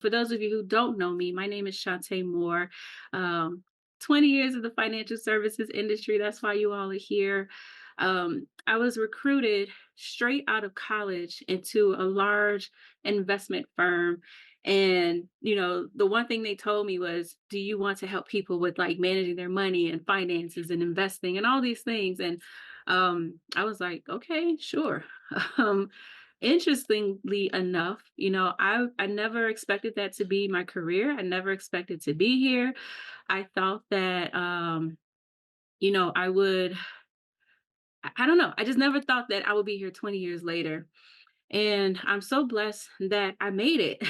For those of you who don't know me, my name is Shantae Moore. Um, 20 years in the financial services industry. That's why you all are here. I was recruited straight out of college into a large investment firm. And, the one thing they told me was, do you want to help people with like managing their money and finances and investing and all these things? And I was like, okay, sure. um, Interestingly enough, I never expected that to be my career. I never expected to be here. I thought that I would I don't know. I just never thought that I would be here 20 years later. And I'm so blessed that I made it.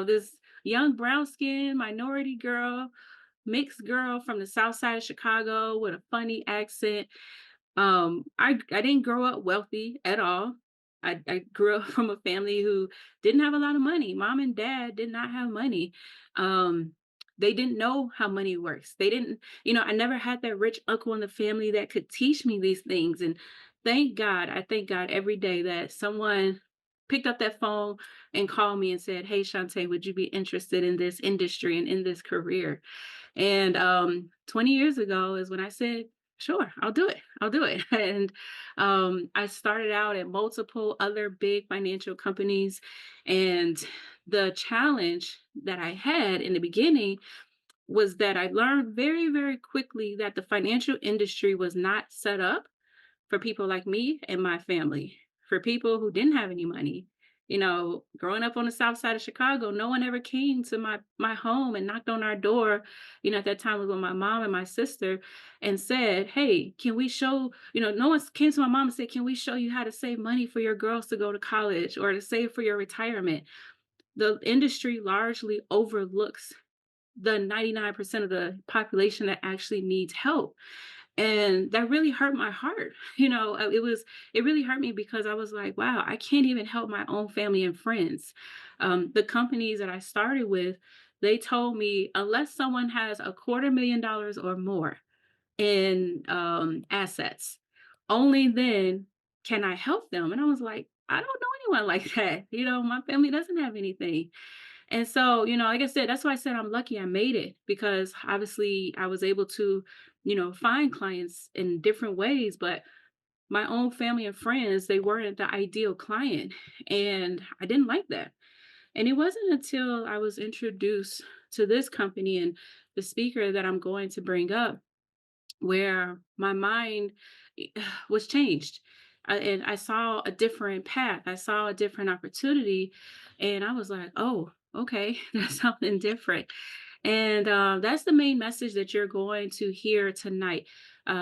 This young brown skinned minority girl, mixed girl from the south side of Chicago with a funny accent. I didn't grow up wealthy at all. I grew up from a family who didn't have a lot of money. Mom and dad did not have money. Um, they didn't know how money works. They didn't, I never had that rich uncle in the family that could teach me these things. And thank God, I thank God every day that someone picked up that phone and called me and said, "Hey, Shantae, would you be interested in this industry and in this career?" And 20 years ago is when I said, sure, I'll do it. I'll do it. And I started out at multiple other big financial companies. And the challenge that I had in the beginning was that I learned very, very quickly that the financial industry was not set up for people like me and my family, for people who didn't have any money. Growing up on the south side of Chicago, no one ever came to my home and knocked on our door. At that time was with my mom and my sister and said, "Hey, can we show, no one came to my mom and said, "Can we show you how to save money for your girls to go to college or to save for your retirement?" The industry largely overlooks the 99% of the population that actually needs help. And that really hurt my heart. It really hurt me because I was like, wow, I can't even help my own family and friends. The companies that I started with, they told me unless someone has $250,000 or more in assets, only then can I help them. And I was like, I don't know anyone like that. My family doesn't have anything. And so, like I said, that's why I said I'm lucky I made it, because obviously I was able to, find clients in different ways, but my own family and friends, they weren't the ideal client. And I didn't like that. And it wasn't until I was introduced to this company and the speaker that I'm going to bring up where my mind was changed. And I saw a different path. I saw a different opportunity. And I was like, oh, okay, that's something different. And that's the main message that you're going to hear tonight.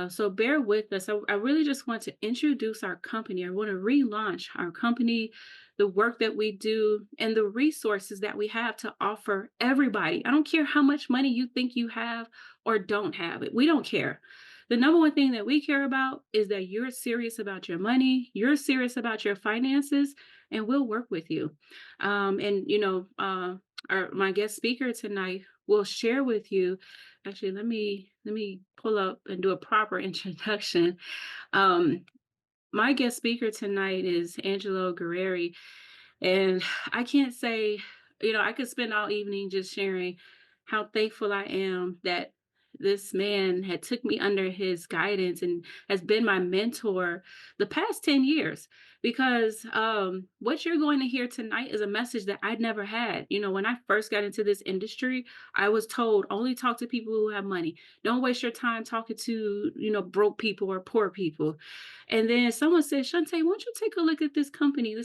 So bear with us. I really just want to introduce our company. I want to relaunch our company, the work that we do, and the resources that we have to offer everybody. I don't care how much money you think you have or don't have it. We don't care. The number one thing that we care about is that you're serious about your money, you're serious about your finances, and we'll work with you. My guest speaker tonight will share with you. Actually, let me pull up and do a proper introduction. Um, my guest speaker tonight is Angelo Guerrieri, and I can't say, I could spend all evening just sharing how thankful I am that this man had took me under his guidance and has been my mentor the past 10 years, because what you're going to hear tonight is a message that I'd never had. When I first got into this industry, I was told only talk to people who have money. Don't waste your time talking to, broke people or poor people. And then someone said, Shantae, why don't you take a look at this company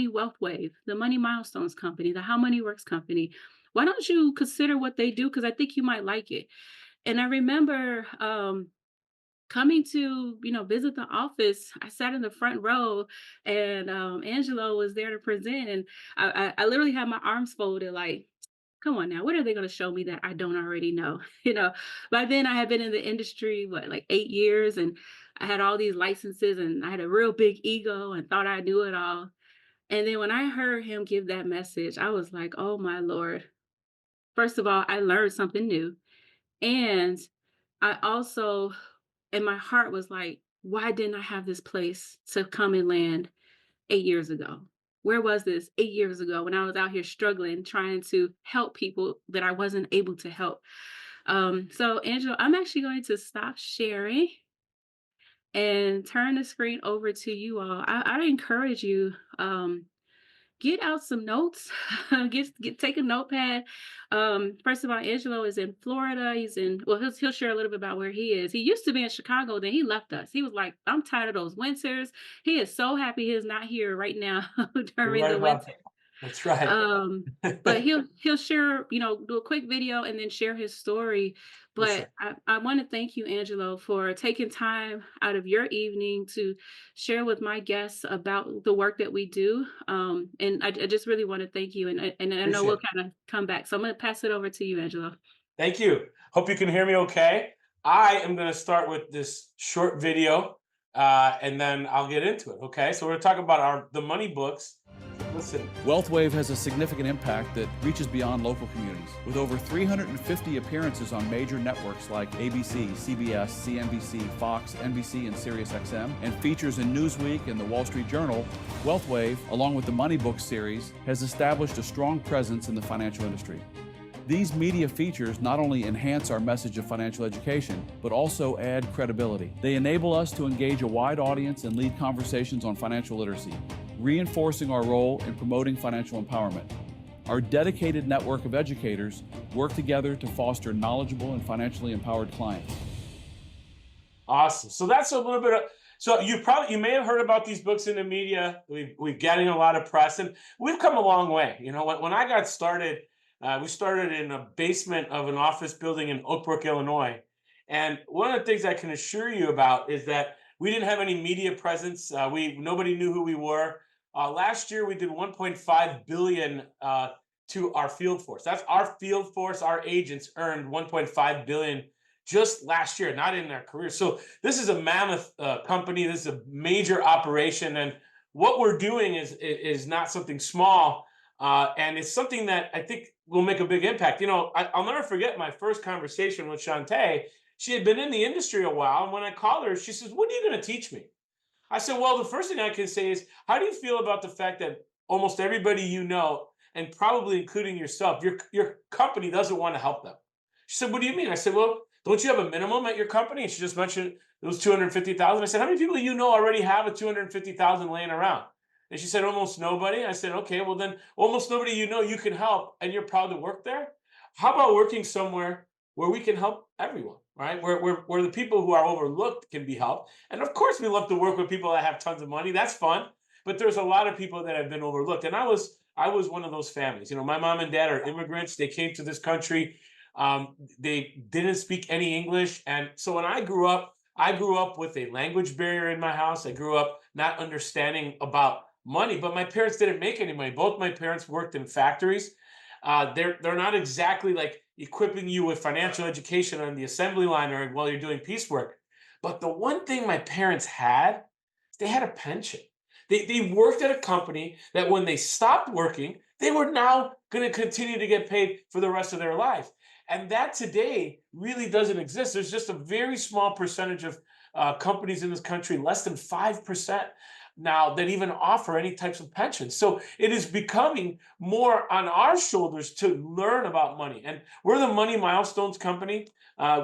Wealth Wave, the Money Milestones company, the How Money Works company. Why don't you consider what they do? Because I think you might like it. And I remember coming to, visit the office. I sat in the front row, and Angelo was there to present. And I literally had my arms folded like, come on now, what are they going to show me that I don't already know? By then I had been in the industry, what, like 8 years, and I had all these licenses, and I had a real big ego and thought I knew it all. And then when I heard him give that message, I was like, oh my Lord. First of all, I learned something new. And I also, and my heart was like, why didn't I have this place to come and land 8 years ago? where was this 8 years ago when I was out here struggling, trying to help people that I wasn't able to help? So Angela, I'm actually going to stop sharing and turn the screen over to you all. I encourage you, get out some notes, take a notepad. First of all, Angelo is in Florida. He'll share a little bit about where he is. He used to be in Chicago, then he left us. He was like, I'm tired of those winters. He is so happy he is not here right now You're during right the about winter. that. That's right. But he'll share, do a quick video and then share his story. For sure. But I want to thank you, Angelo, for taking time out of your evening to share with my guests about the work that we do. And I just really want to thank you. And I know Appreciate we'll it. kind of come back. So I'm going to pass it over to you, Angelo. Thank you. Hope you can hear me okay. I am going to start with this short video, and then I'll get into it. Okay. So we're going to talk about the money books. Listen. WealthWave has a significant impact that reaches beyond local communities. With over 350 appearances on major networks like ABC, CBS, CNBC, Fox, NBC, and SiriusXM, and features in Newsweek and the Wall Street Journal, WealthWave, along with the Money Book series, has established a strong presence in the financial industry. These media features not only enhance our message of financial education, but also add credibility. They enable us to engage a wide audience and lead conversations on financial literacy, reinforcing our role in promoting financial empowerment. Our dedicated network of educators work together to foster knowledgeable and financially empowered clients. Awesome. So that's a little bit of. So you may have heard about these books in the media. We're getting a lot of press, and we've come a long way. When I got started, we started in a basement of an office building in Oak Brook, Illinois. And one of the things I can assure you about is that we didn't have any media presence. Nobody knew who we were. Last year, we did 1.5 billion to our field force. That's our field force. Our agents earned 1.5 billion just last year, not in their career. So this is a mammoth company. This is a major operation, and what we're doing is not something small, and it's something that I think will make a big impact. I'll never forget my first conversation with Shantae. She had been in the industry a while, and when I called her, she says, "What are you going to teach me?" I said, well, the first thing I can say is, how do you feel about the fact that almost everybody you know, and probably including yourself, your company doesn't want to help them? She said, what do you mean? I said, well, don't you have a minimum at your company? And she just mentioned it was 250,000. I said, how many people you know already have a 250,000 laying around? And she said, almost nobody. I said, okay, well then almost nobody you know you can help, and you're proud to work there. How about working somewhere where we can help everyone, right? Where the people who are overlooked can be helped. And of course, we love to work with people that have tons of money. That's fun. But there's a lot of people that have been overlooked. And I was one of those families. My mom and dad are immigrants. They came to this country. They didn't speak any English. And so when I grew up with a language barrier in my house. I grew up not understanding about money, but my parents didn't make any money. Both my parents worked in factories. They're not exactly like equipping you with financial education on the assembly line or while you're doing piecework. But the one thing my parents had, they had a pension. They worked at a company that when they stopped working, they were now going to continue to get paid for the rest of their life. And that today really doesn't exist. There's just a very small percentage of companies in this country, less than 5% now, that even offer any types of pensions. So it is becoming more on our shoulders to learn about money. And we're the Money Milestones company.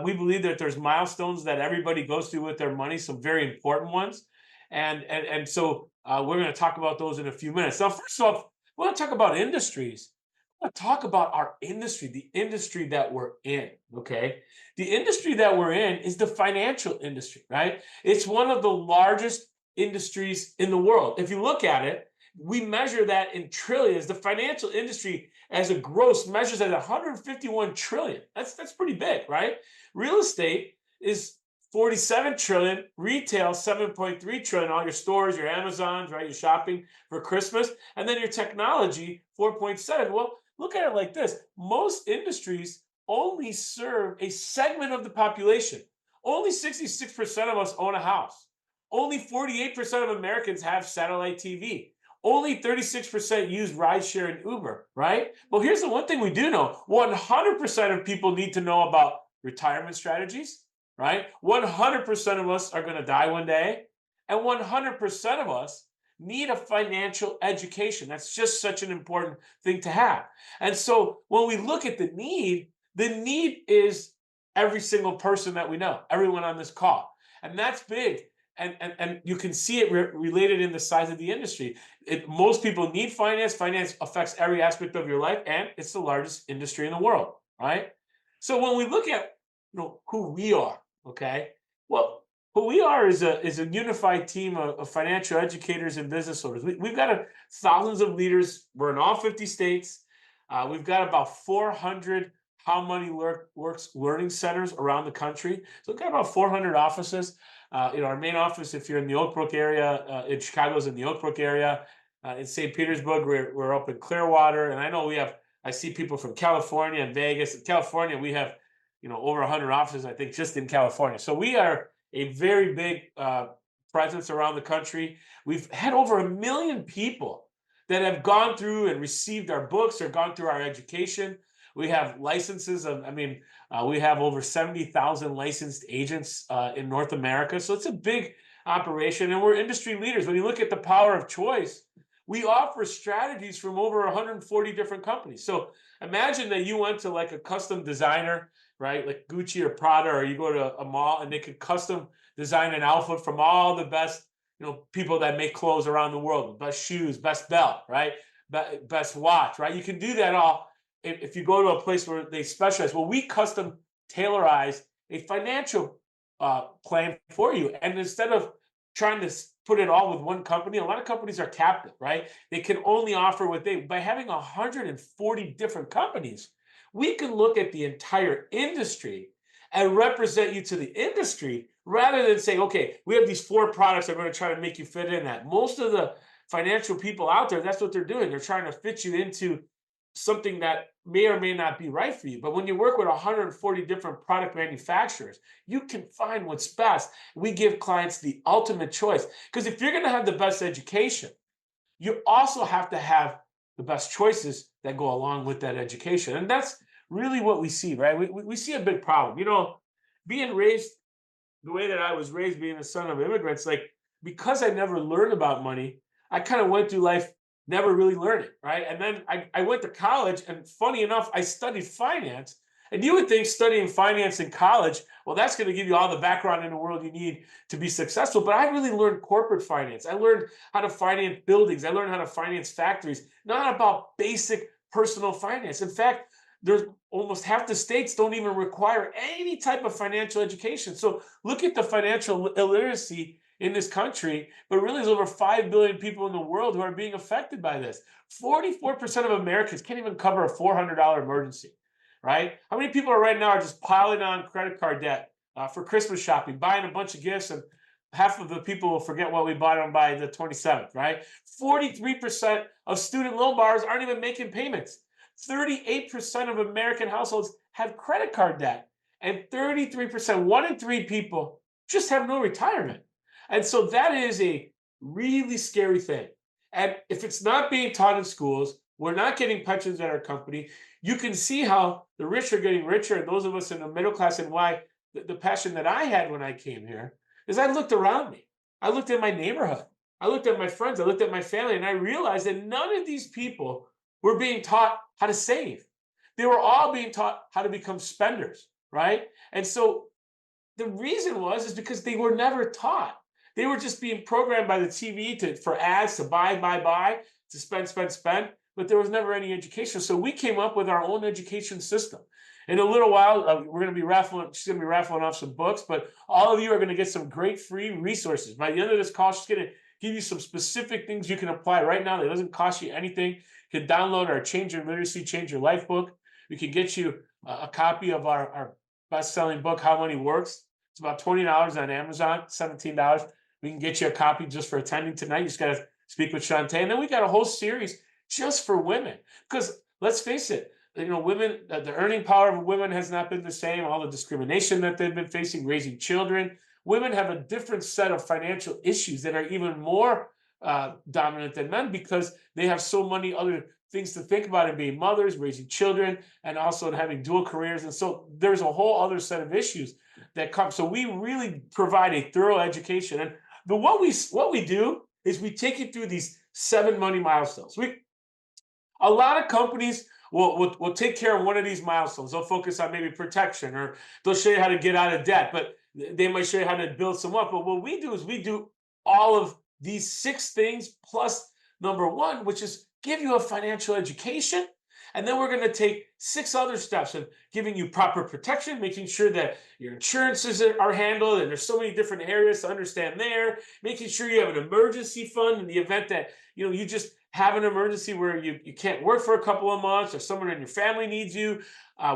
We believe that there's milestones that everybody goes through with their money, some very important ones. And so we're going to talk about those in a few minutes. Now, first off, we want to talk about industries. I want to talk about our industry, the industry that we're in, okay? The industry that we're in is the financial industry, right? It's one of the largest industries in the world. If you look at it, we measure that in trillions. The financial industry as a gross measures at 151 trillion. That's pretty big, right? Real estate is 47 trillion, retail 7.3 trillion, all your stores, your Amazons, right? Your shopping for Christmas, and then your technology 4.7. Well, look at it like this. Most industries only serve a segment of the population. Only 66% of us own a house. Only 48% of Americans have satellite TV. Only 36% use rideshare and Uber, right? Well, here's the one thing we do know. 100% of people need to know about retirement strategies, right? 100% of us are going to die one day. And 100% of us need a financial education. That's just such an important thing to have. And so when we look at the need is every single person that we know, everyone on this call. And that's big. And you can see it related in the size of the industry. Most people need finance. Finance affects every aspect of your life, and it's the largest industry in the world, right? So when we look at who we are, okay, well, who we are is a unified team of financial educators and business owners. We've got thousands of leaders. We're in all 50 states. We've got about 400 How Money Works learning centers around the country. So we've got about 400 offices. Our main office, if you're in the Oak Brook area, in Chicago's in the Oak Brook area. In St. Petersburg, we're up in Clearwater. And I know I see people from California and Vegas. In California, we have, over 100 offices, I think, just in California. So we are a very big presence around the country. We've had over 1 million people that have gone through and received our books or gone through our education. We have licenses we have over 70,000 licensed agents in North America. So it's a big operation, and we're industry leaders. When you look at the power of choice, we offer strategies from over 140 different companies. So imagine that you went to like a custom designer, right? Like Gucci or Prada, or you go to a mall and they could custom design an outfit from all the best, people that make clothes around the world, best shoes, best belt, right? Best watch, right? You can do that all if you go to a place where they specialize. Well, we custom tailorize a financial plan for you. And instead of trying to put it all with one company, a lot of companies are captive, right? They can only offer by having 140 different companies, we can look at the entire industry and represent you to the industry rather than saying, okay, we have these 4 products that are going to try to make you fit in that. Most of the financial people out there, that's what they're doing. They're trying to fit you into something that may or may not be right for you. But when you work with 140 different product manufacturers, you can find what's best. We give clients the ultimate choice. Because if you're going to have the best education, you also have to have the best choices that go along with that education. And that's really what we see, right? We see a big problem. Being raised the way that I was raised, being the son of immigrants, like, because I never learned about money, I kind of went through life never really learning, right? And then I went to college, and funny enough, I studied finance. And you would think studying finance in college, well, that's going to give you all the background in the world you need to be successful. But I really learned corporate finance. I learned how to finance buildings. I learned how to finance factories, not about basic personal finance. In fact, there's almost half the states don't even require any type of financial education. So look at the financial illiteracy in this country, but really there's over 5 billion people in the world who are being affected by this. 44% of Americans can't even cover a $400 emergency, right? How many people right now are just piling on credit card debt for Christmas shopping, buying a bunch of gifts, and half of the people will forget what we bought them by the 27th, right? 43% of student loan borrowers aren't even making payments. 38% of American households have credit card debt, and 33%, 1 in 3 people, just have no retirement. And so that is a really scary thing. And if it's not being taught in schools, we're not getting pensions at our company, you can see how the rich are getting richer, and those of us in the middle class, and why the passion that I had when I came here is I looked around me. I looked at my neighborhood. I looked at my friends. I looked at my family, and I realized that none of these people were being taught how to save. They were all being taught how to become spenders, right? And so the reason is because they were never taught. They were just being programmed by the TV for ads to buy, to spend, but there was never any education. So we came up with our own education system. In a little while, she's going to be raffling off some books, but all of you are going to get some great free resources. By the end of this call, she's going to give you some specific things you can apply right now that doesn't cost you anything. You can download our Change Your Literacy, Change Your Life book. We can get you a copy of our best-selling book, How Money Works. It's about $20 on Amazon, $17. We can get you a copy just for attending tonight. You just got to speak with Shantae. And then we got a whole series just for women. Because let's face it, women, the earning power of women has not been the same. All the discrimination that they've been facing, raising children. Women have a different set of financial issues that are even more dominant than men, because they have so many other things to think about in being mothers, raising children, and also in having dual careers. And so there's a whole other set of issues that come. So we really provide a thorough education. And what we do is we take you through these 7 money milestones. A lot of companies will take care of one of these milestones. They'll focus on maybe protection, or they'll show you how to get out of debt, but they might show you how to build some up. But what we do is we do all of these 6 things plus number one, which is give you a financial education. And then we're going to take 6 other steps of giving you proper protection, making sure that your insurances are handled. And there's so many different areas to understand there, making sure you have an emergency fund in the event that, you just have an emergency where you can't work for a couple of months, or someone in your family needs you.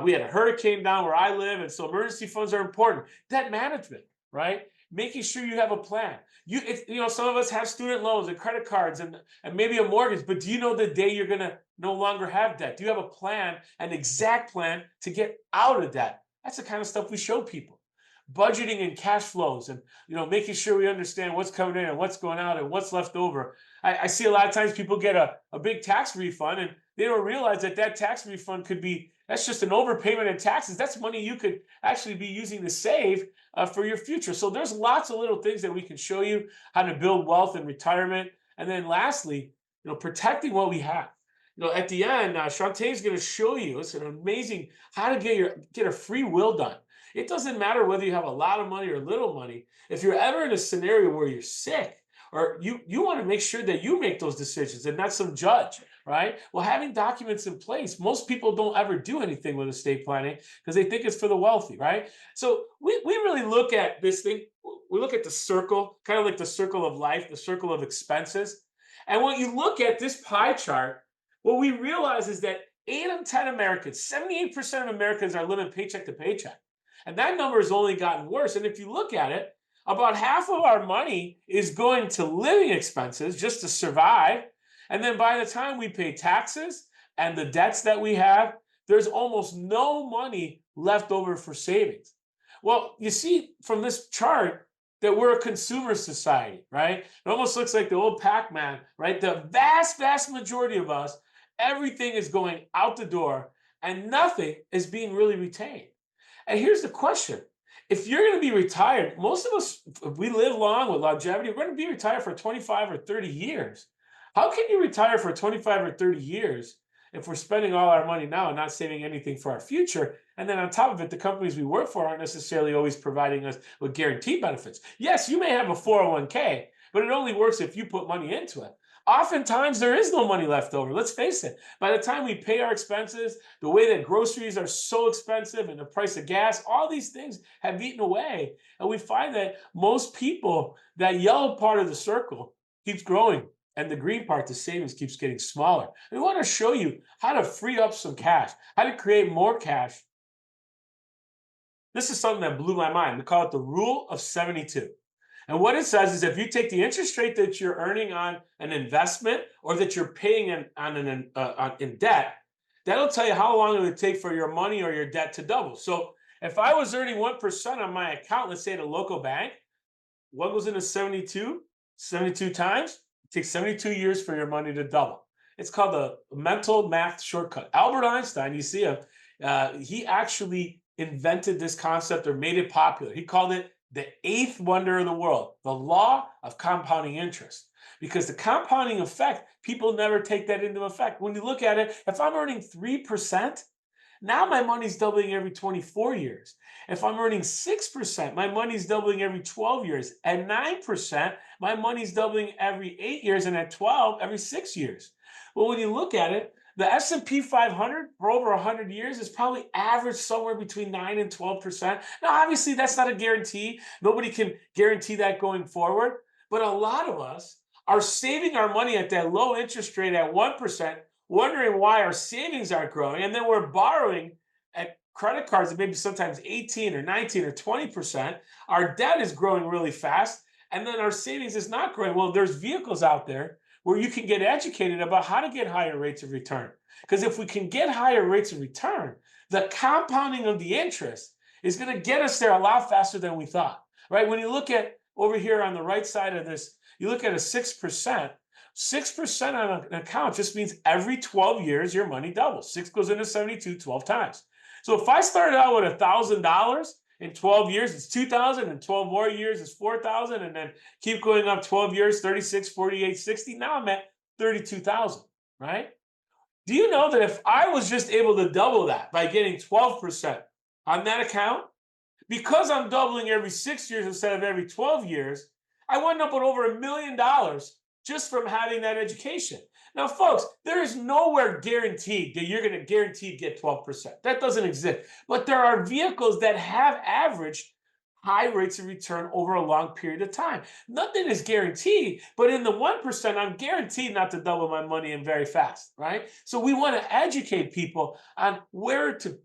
We had a hurricane down where I live, and so emergency funds are important. Debt management, right? Making sure you have a plan. Some of us have student loans and credit cards and maybe a mortgage, but do you know the day you're going to no longer have debt? Do you have a plan, an exact plan to get out of debt? That's the kind of stuff we show people. Budgeting and cash flows, and making sure we understand what's coming in and what's going out and what's left over. I see a lot of times people get a big tax refund, and they don't realize that tax refund that's just an overpayment in taxes. That's money you could actually be using to save for your future. So there's lots of little things that we can show you how to build wealth in retirement. And then lastly, protecting what we have. At the end, Shantae is going to show you, it's an amazing, how to get a free will done. It doesn't matter whether you have a lot of money or little money. If you're ever in a scenario where you're sick, or you want to make sure that you make those decisions and not some judge, right? Well, having documents in place, most people don't ever do anything with estate planning because they think it's for the wealthy, right? So we really look at this thing. We look at the circle, kind of like the circle of life, the circle of expenses. And when you look at this pie chart, what we realize is that 8 of 10 Americans, 78% of Americans are living paycheck to paycheck. And that number has only gotten worse. And if you look at it, about half of our money is going to living expenses just to survive. And then by the time we pay taxes and the debts that we have, there's almost no money left over for savings. Well, you see from this chart that we're a consumer society, right? It almost looks like the old Pac-Man, right? The vast, vast majority of us, everything is going out the door and nothing is being really retained. And here's the question. If you're going to be retired, most of us, if we live long with longevity, we're going to be retired for 25 or 30 years. How can you retire for 25 or 30 years if we're spending all our money now and not saving anything for our future? And then on top of it, the companies we work for aren't necessarily always providing us with guaranteed benefits. Yes, you may have a 401k, but it only works if you put money into it. Oftentimes, there is no money left over. Let's face it. By the time we pay our expenses, the way that groceries are so expensive and the price of gas, all these things have eaten away. And we find that most people, that yellow part of the circle keeps growing, and the green part, the savings, keeps getting smaller. We want to show you how to free up some cash, how to create more cash. This is something that blew my mind. We call it the rule of 72. And what it says is if you take the interest rate that you're earning on an investment or that you're paying in debt, that'll tell you how long it would take for your money or your debt to double. So if I was earning 1% on my account, let's say at a local bank, what goes into 72? 72 times? It takes 72 years for your money to double. It's called the mental math shortcut. Albert Einstein, you see him, he actually invented this concept or made it popular. He called it the 8th wonder of the world, the law of compounding interest. Because the compounding effect, people never take that into effect. When you look at it, if I'm earning 3%, now my money's doubling every 24 years. If I'm earning 6%, my money's doubling every 12 years. At 9%, my money's doubling every 8 years. And at 12, every 6 years. Well, when you look at it, the S&P 500 for over 100 years is probably averaged somewhere between 9 and 12%. Now, obviously, that's not a guarantee. Nobody can guarantee that going forward. But a lot of us are saving our money at that low interest rate at 1%, wondering why our savings aren't growing. And then we're borrowing at credit cards at maybe sometimes 18 or 19 or 20%. Our debt is growing really fast. And then our savings is not growing. Well, there's vehicles out there where you can get educated about how to get higher rates of return. Because if we can get higher rates of return, the compounding of the interest is going to get us there a lot faster than we thought, right? When you look at over here on the right side of this, you look at a 6%. 6% on an account just means every 12 years, your money doubles. 6 goes into 72 12 times. So if I started out with $1,000 In 12 years, it's 2,000. In 12 more years, it's 4,000. And then keep going up 12 years, 36, 48, 60. Now I'm at 32,000, right? Do you know that if I was just able to double that by getting 12% on that account, because I'm doubling every 6 years instead of every 12 years, I wound up with over $1 million just from having that education. Now, folks, there is nowhere guaranteed that you're going to guaranteed get 12%. That doesn't exist. But there are vehicles that have averaged high rates of return over a long period of time. Nothing is guaranteed, but in the 1%, I'm guaranteed not to double my money in very fast, right? So we want to educate people on where to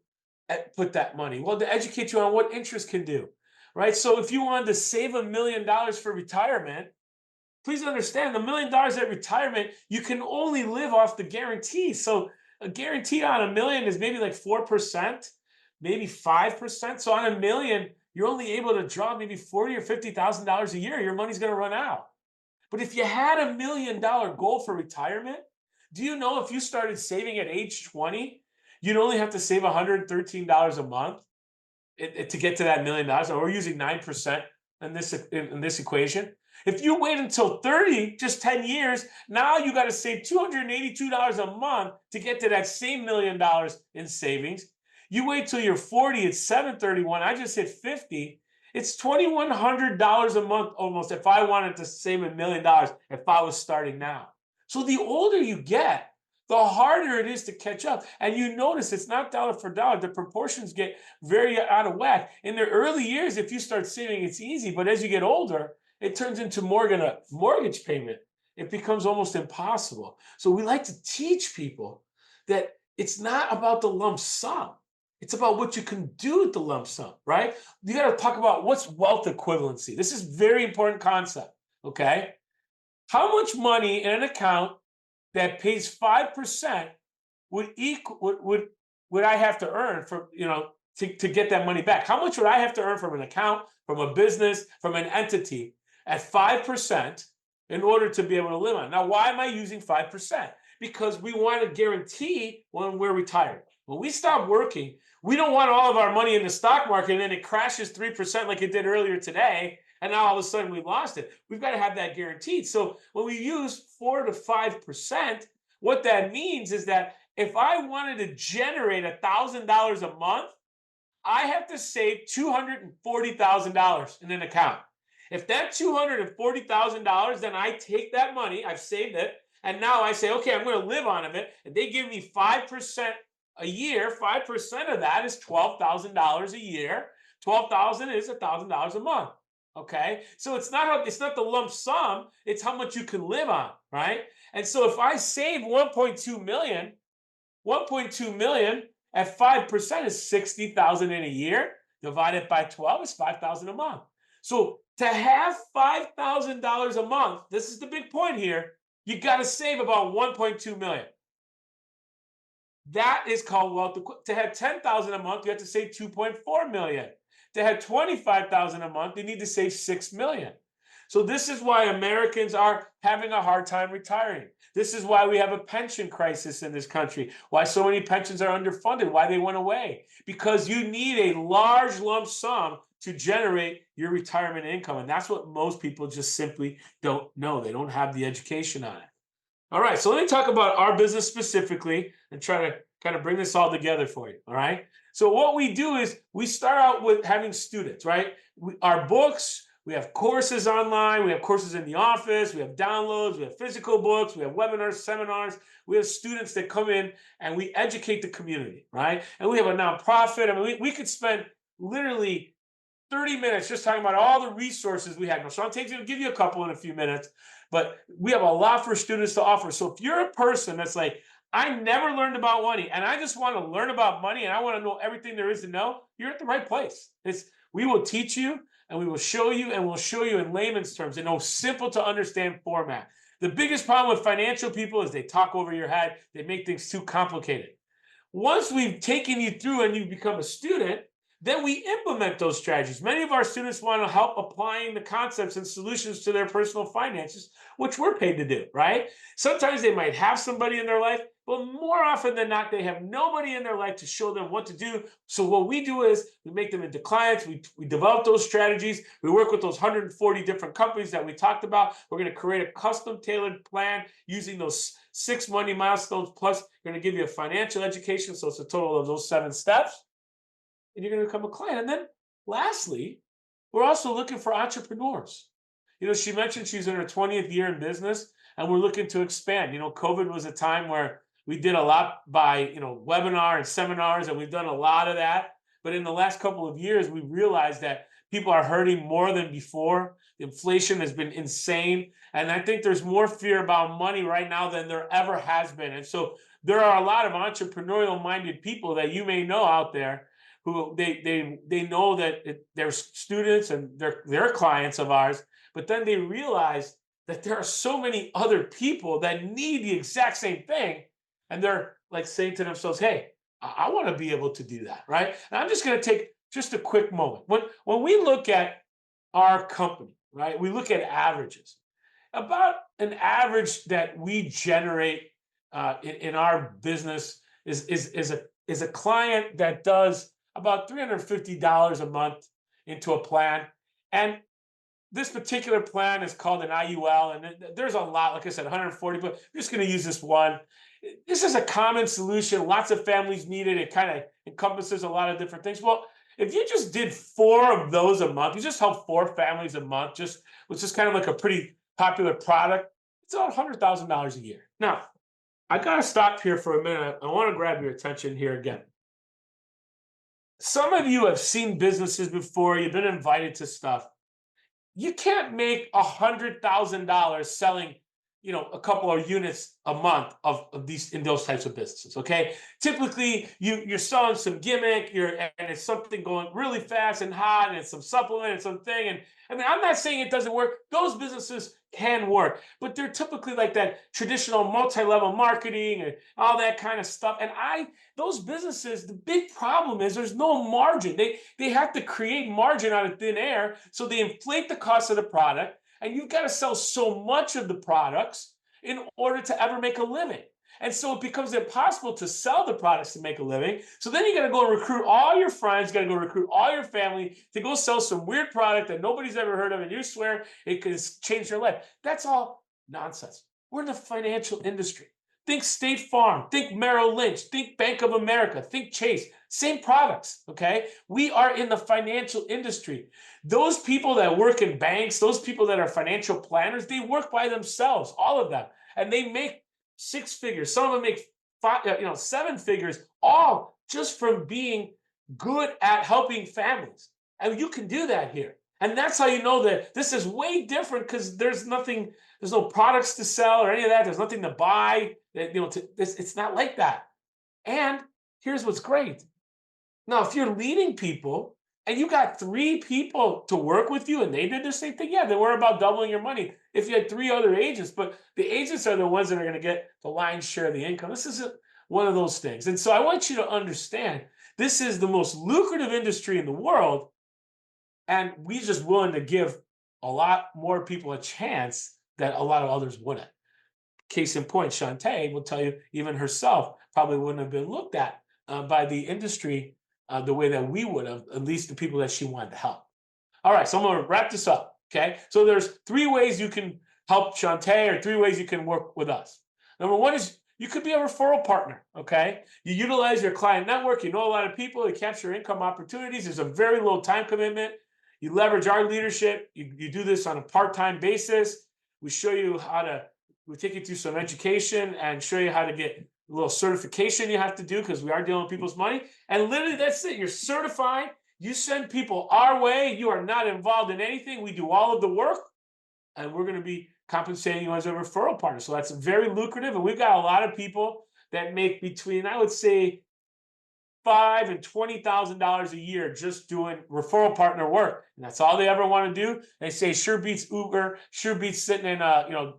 put that money. Well, to educate you on what interest can do, right? So if you wanted to save $1 million for retirement, please understand, $1 million at retirement, you can only live off the guarantee. So a guarantee on $1 million is maybe like 4%, maybe 5%. So on $1 million, you're only able to draw maybe $40,000 or $50,000 a year. Your money's going to run out. But if you had $1 million goal for retirement, do you know if you started saving at age 20, you'd only have to save $113 a month to get to that $1 million? Or we're using 9% in this equation. If you wait until 30, just 10 years, now you got to save $282 a month to get to that same $1 million in savings. You wait till you're 40, it's 731. I just hit 50. It's $2,100 a month almost if I wanted to save $1 million if I was starting now. So the older you get, the harder it is to catch up. And you notice it's not dollar for dollar. The proportions get very out of whack. In the early years, if you start saving, it's easy. But as you get older, it turns into more than a mortgage payment. It becomes almost impossible. So we like to teach people that it's not about the lump sum. It's about what you can do with the lump sum, right? You got to talk about what's wealth equivalency. This is a very important concept, okay? How much money in an account that pays 5% would I have to earn for, to get that money back? How much would I have to earn from an account, from a business, from an entity at 5% in order to be able to live on? Now, why am I using 5%? Because we want to guarantee when we're retired. When we stop working, we don't want all of our money in the stock market and then it crashes 3% like it did earlier today, and now all of a sudden we lost it. We've got to have that guaranteed. So when we use 4 to 5%, what that means is that if I wanted to generate $1,000 a month, I have to save $240,000 in an account. If that $240,000, then I take that money, I've saved it, and now I say, okay, I'm going to live on it. And they give me 5% a year. 5% of that is $12,000 a year. 12,000 is $1,000 a month. Okay, so it's not the lump sum. It's how much you can live on, right? And so if I save 1.2 million, 1.2 million at 5% is 60,000 in a year. Divided by 12 is 5,000 a month. So to have $5,000 a month, this is the big point here. You got to save about 1.2 million. That is called wealth. To have 10,000 a month, you have to save 2.4 million. To have 25,000 a month, you need to save 6 million. So this is why Americans are having a hard time retiring. This is why we have a pension crisis in this country, why so many pensions are underfunded, why they went away. Because you need a large lump sum to generate your retirement income. And that's what most people just simply don't know. They don't have the education on it. All right, so let me talk about our business specifically and try to kind of bring this all together for you, all right? So what we do is we start out with having students, right? Our books, we have courses online, we have courses in the office, we have downloads, we have physical books, we have webinars, seminars, we have students that come in and we educate the community, right? And we have a nonprofit. I mean, we could spend literally 30 minutes just talking about all the resources we have. Now, Sean Tate's going to give you a couple in a few minutes, but we have a lot for students to offer. So if you're a person that's like, I never learned about money and I just want to learn about money and I want to know everything there is to know, you're at the right place. We will teach you and we will show you, and we'll show you in layman's terms in a simple to understand format. The biggest problem with financial people is they talk over your head. They make things too complicated. Once we've taken you through and you become a student, then we implement those strategies. Many of our students want to help applying the concepts and solutions to their personal finances, which we're paid to do, right? Sometimes they might have somebody in their life but more often than not, they have nobody in their life to show them what to do. So what we do is we make them into clients. We develop those strategies. We work with those 140 different companies that we talked about. We're going to create a custom tailored plan using those 6 money milestones. Plus, we're going to give you a financial education. So it's a total of those 7 steps. And you're going to become a client. And then lastly, we're also looking for entrepreneurs. She mentioned she's in her 20th year in business, and we're looking to expand. COVID was a time where we did a lot by, webinar and seminars, and we've done a lot of that. But in the last couple of years, we realized that people are hurting more than before. Inflation has been insane. And I think there's more fear about money right now than there ever has been. And so there are a lot of entrepreneurial minded people that you may know out there who they know that they're students and they're clients of ours, but then they realize that there are so many other people that need the exact same thing, and they're like saying to themselves, "Hey, I want to be able to do that, right?" And I'm just going to take just a quick moment. When we look at our company, right, we look at averages. About an average that we generate in our business is a client that does about $350 a month into a plan. And this particular plan is called an IUL. And there's a lot, like I said, 140, but I'm just going to use this one. This is a common solution. Lots of families need it. It kind of encompasses a lot of different things. Well, if you just did 4 of those a month, you just help 4 families a month, which is kind of like a pretty popular product, it's about $100,000 a year. Now, I got to stop here for a minute. I want to grab your attention here again. Some of you have seen businesses before, you've been invited to stuff. You can't make $100,000 selling, a couple of units a month of these in those types of businesses. Okay, typically you're selling some gimmick, and it's something going really fast and hot, and it's some supplement and something. And I mean, I'm not saying it doesn't work. Those businesses can work, but they're typically like that traditional multi-level marketing and all that kind of stuff. And those businesses, the big problem is there's no margin. They have to create margin out of thin air, so they inflate the cost of the product. And you've got to sell so much of the products in order to ever make a living. And so it becomes impossible to sell the products to make a living. So then you got to go recruit all your friends, got to go recruit all your family to go sell some weird product that nobody's ever heard of, and you swear it could change their life. That's all nonsense. We're in the financial industry. Think State Farm, think Merrill Lynch, think Bank of America, think Chase. Same products, okay? We are in the financial industry. Those people that work in banks, those people that are financial planners, they work by themselves, all of them. And they make 6 figures. Some of them make 7 figures, all just from being good at helping families. And you can do that here. And that's how you know that this is way different, because there's no products to sell or any of that. There's nothing to buy. It's not like that. And here's what's great. Now, if you're leading people and you got 3 people to work with you and they did the same thing, yeah, then we're about doubling your money. If you had 3 other agents, but the agents are the ones that are going to get the lion's share of the income. This isn't one of those things. And so I want you to understand, this is the most lucrative industry in the world. And we're just willing to give a lot more people a chance that a lot of others wouldn't. Case in point, Shantae will tell you, even herself probably wouldn't have been looked at by the industry the way that we would have, at least the people that she wanted to help. All right, so I'm going to wrap this up, okay? So there's 3 ways you can help Shantae, or 3 ways you can work with us. Number 1 is you could be a referral partner, okay? You utilize your client network. You know a lot of people. You capture income opportunities. There's a very low time commitment. You leverage our leadership. You do this on a part-time basis. We show you we take you through some education and show you how to get a little certification you have to do, because we are dealing with people's money. And literally, that's it. You're certified. You send people our way. You are not involved in anything. We do all of the work, and we're going to be compensating you as a referral partner. So that's very lucrative. And we've got a lot of people that make between, I would say, $5,000 and $20,000 a year just doing referral partner work, and that's all they ever want to do. They say sure beats Uber, sure beats sitting in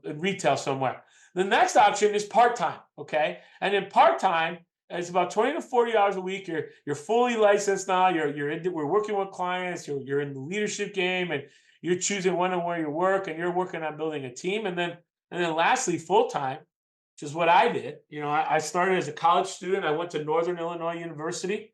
in retail somewhere. The next option is part-time, okay? And in part-time, it's about 20 to 40 hours a week. You're fully licensed now. We're working with clients. You're in the leadership game, and you're choosing when and where you work, and you're working on building a team. And then lastly, full-time, which is what I did. I started as a college student. I went to Northern Illinois University.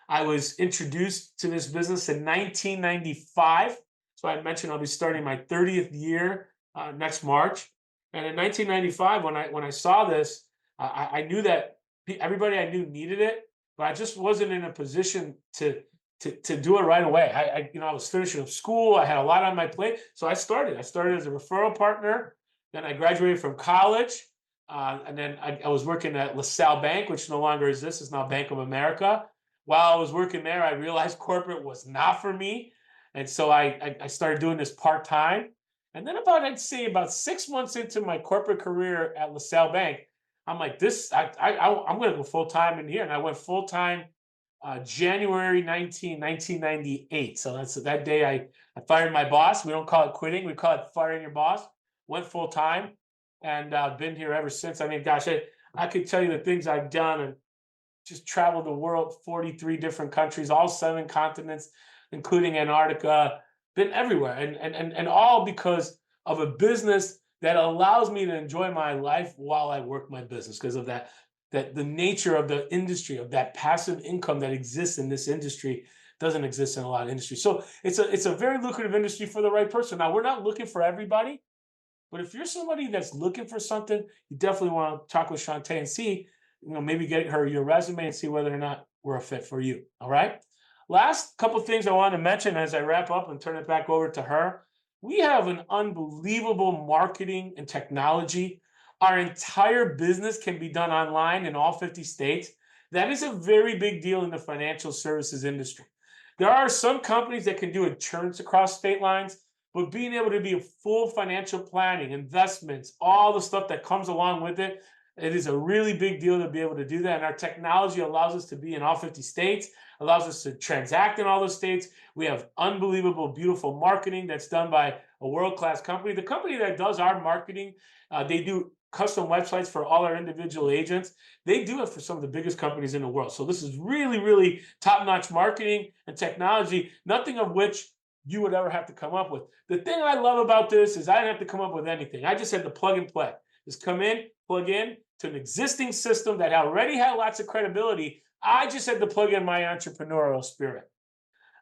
I was introduced to this business in 1995. So I mentioned I'll be starting my 30th year next March. And in 1995, when I saw this, I knew that everybody I knew needed it, but I just wasn't in a position to do it right away. I was finishing up school. I had a lot on my plate, so I started. I started as a referral partner. Then I graduated from college, and then I was working at LaSalle Bank, which no longer exists. It's now Bank of America. While I was working there, I realized corporate was not for me, and so I started doing this part time. And then I'd say about 6 months into my corporate career at LaSalle Bank, I'm like, I'm going to go full time in here, and I went full time January 1998. So that's that day I fired my boss. We don't call it quitting. We call it firing your boss. Went full time and been here ever since. I mean, gosh, I could tell you the things I've done and just traveled the world, 43 different countries, all 7 continents, including Antarctica, been everywhere. And all because of a business that allows me to enjoy my life while I work my business because of that the nature of the industry, of that passive income that exists in this industry doesn't exist in a lot of industries. So it's a very lucrative industry for the right person. Now, we're not looking for everybody, but if you're somebody that's looking for something, you definitely want to talk with Shantae and see, maybe get her your resume and see whether or not we're a fit for you. All right. Last couple of things I want to mention as I wrap up and turn it back over to her. We have an unbelievable marketing and technology. Our entire business can be done online in all 50 states. That is a very big deal in the financial services industry. There are some companies that can do insurance across state lines, but being able to be a full financial planning, investments, all the stuff that comes along with it, it is a really big deal to be able to do that. And our technology allows us to be in all 50 states, allows us to transact in all those states. We have unbelievable, beautiful marketing that's done by a world-class company. The company that does our marketing, they do custom websites for all our individual agents. They do it for some of the biggest companies in the world. So this is really, really top-notch marketing and technology, nothing of which you would ever have to come up with. The thing I love about this is I didn't have to come up with anything. I just had to plug and play. Just come in, plug in to an existing system that already had lots of credibility. I just had to plug in my entrepreneurial spirit.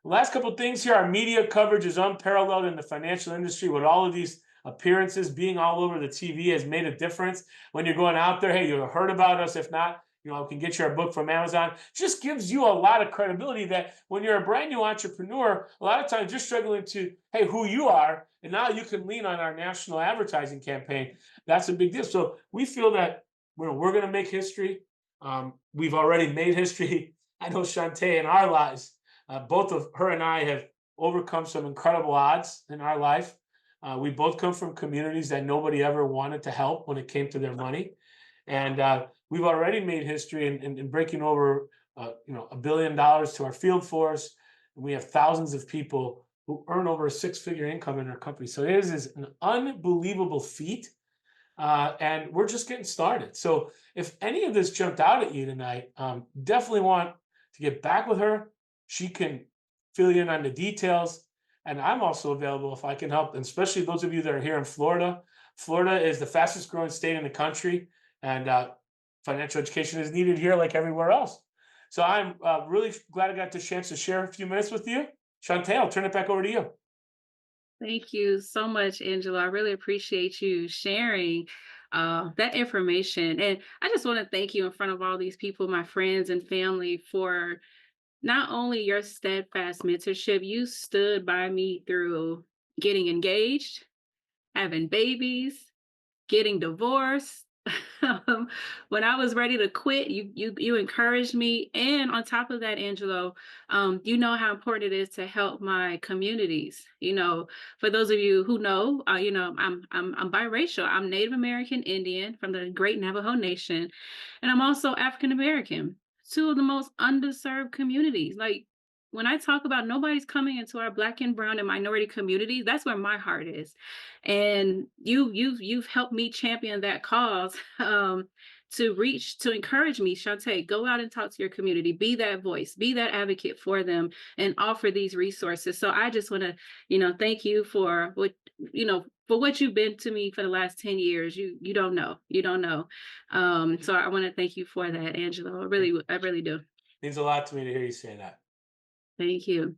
The last couple of things here, our media coverage is unparalleled in the financial industry with all of these appearances. Being all over the TV has made a difference. When you're going out there, hey, you heard about us. If not, I can get you a book from Amazon. Just gives you a lot of credibility that when you're a brand new entrepreneur, a lot of times you're struggling to, hey, who you are. And now you can lean on our national advertising campaign. That's a big deal. So we feel that we're going to make history. We've already made history. I know Shantae in our lives, both of her and I have overcome some incredible odds in our life. We both come from communities that nobody ever wanted to help when it came to their money. And we've already made history in breaking over, $1 billion to our field force. And we have thousands of people who earn over a 6-figure income in our company. So it is an unbelievable feat. And we're just getting started. So if any of this jumped out at you tonight, definitely want to get back with her. She can fill you in on the details. And I'm also available if I can help, and especially those of you that are here in Florida. Florida is the fastest growing state in the country, and financial education is needed here like everywhere else. So I'm really glad I got the chance to share a few minutes with you. Shantae, I'll turn it back over to you. Thank you so much, Angela. I really appreciate you sharing that information. And I just want to thank you in front of all these people, my friends and family, for not only your steadfast mentorship, you stood by me through getting engaged, having babies, getting divorced. When I was ready to quit, you encouraged me. And on top of that, Angelo, you know how important it is to help my communities. For those of you who know, I'm biracial. I'm Native American Indian from the Great Navajo Nation, and I'm also African American. Two of the most underserved communities. Like when I talk about nobody's coming into our Black and brown and minority communities, that's where my heart is. And you've helped me champion that cause to encourage me, Shantae, go out and talk to your community, be that voice, be that advocate for them, and offer these resources. So I just want to, thank you for for what you've been to me for the last 10 years. You don't know. You don't know. So I want to thank you for that, Angela. I really do. Means a lot to me to hear you say that. Thank you.